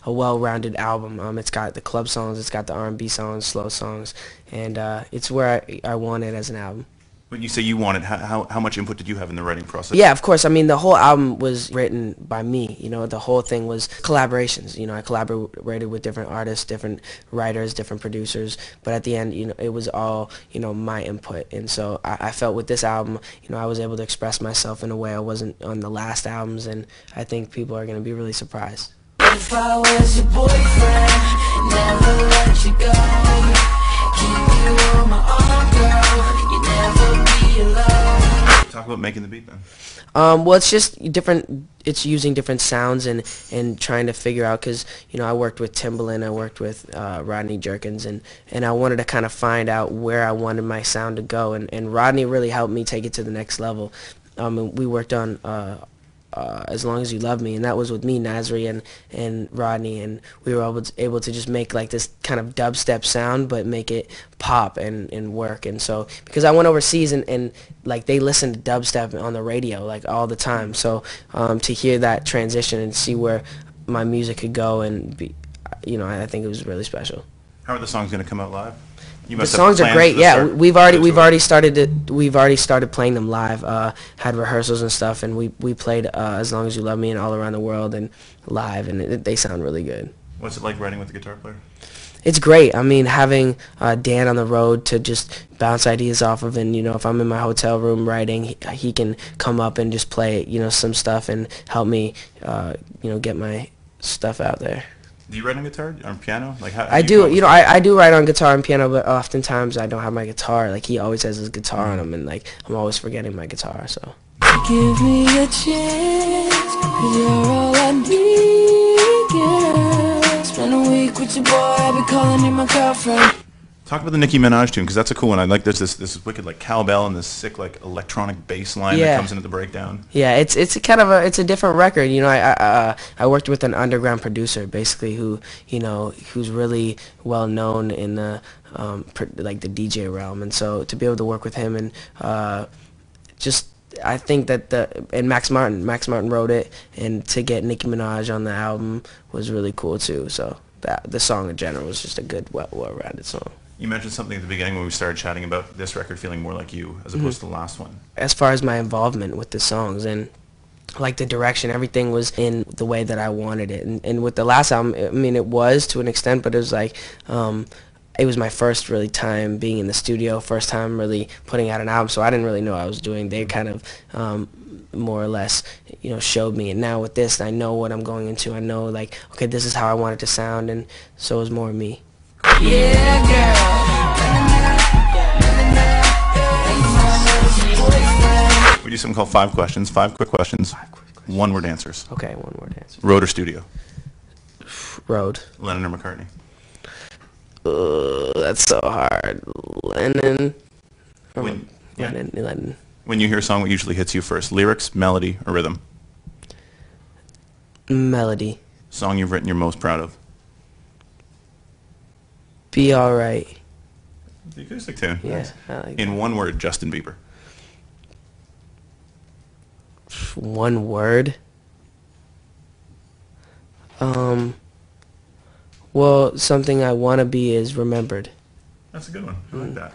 a well-rounded album. It's got the club songs, it's got the R&B songs, slow songs, and it's where I want it as an album. When you say you wanted, how much input did you have in the writing process? Yeah, of course. I mean, the whole album was written by me. The whole thing was collaborations. I collaborated with different artists, different writers, different producers. But at the end, it was all, my input. And so I felt with this album, I was able to express myself in a way I wasn't on the last albums. And I think people are going to be really surprised. If I was your boyfriend, never let you go, keep you on my arm, girl, you never be alone. Talk about making the beat then. Well, it's just different. It's using different sounds and trying to figure out, because I worked with Timbaland, I worked with Rodney Jerkins, and I wanted to kind of find out where I wanted my sound to go, and Rodney really helped me take it to the next level. And we worked on As Long As You Love Me, and that was with me, Nasri, and Rodney, and we were able to just make like this kind of dubstep sound, but make it pop and work. And so, because I went overseas and like they listened to dubstep on the radio like all the time, so to hear that transition and see where my music could go and be, I think it was really special. How are the songs going to come out live? The songs are great. Yeah, we've already started playing them live. Had rehearsals and stuff, and we played As Long As You Love Me and All Around the World and live, and they sound really good. What's it like writing with the guitar player? It's great. I mean, having Dan on the road to just bounce ideas off of, and if I'm in my hotel room writing, he can come up and just play some stuff and help me get my stuff out there. Do you write on guitar or piano? Like how I do. I do write on guitar and piano, but oftentimes I don't have my guitar. Like he always has his guitar on him, and like I'm always forgetting my guitar. So. Give me a chance, 'cause you're all I need, girl. Spend a week with your boy, I'll be calling you my girlfriend. Talk about the Nicki Minaj tune, because that's a cool one. I like this wicked like cowbell and this sick like electronic bass line that comes into the breakdown. Yeah, it's a kind of a different record. I worked with an underground producer basically who's really well known in the like the DJ realm, and so to be able to work with him and I think that and Max Martin wrote it, and to get Nicki Minaj on the album was really cool too. So the song in general was just a good well-rounded song. You mentioned something at the beginning when we started chatting about this record feeling more like you as opposed to the last one. As far as my involvement with the songs and like the direction, everything was in the way that I wanted it. And with the last album, I mean, it was to an extent, but it was like it was my first really time being in the studio, first time really putting out an album, so I didn't really know what I was doing. They kind of more or less showed me, and now with this I know what I'm going into. I know like, okay, this is how I want it to sound, and so it was more me. Yeah, girl. We do something called 5 questions, 5 quick questions, 1-word answers. Okay, 1-word answers. Road or studio? Road. Lennon or McCartney? That's so hard. Lennon. Yeah. Lennon. When you hear a song, what usually hits you first? Lyrics, melody, or rhythm? Melody. Song you've written you're most proud of? Be Alright. The acoustic tune. Yeah, I like that. In 1 word, Justin Bieber. 1 word? Well, something I want to be is remembered. That's a good one. I like that.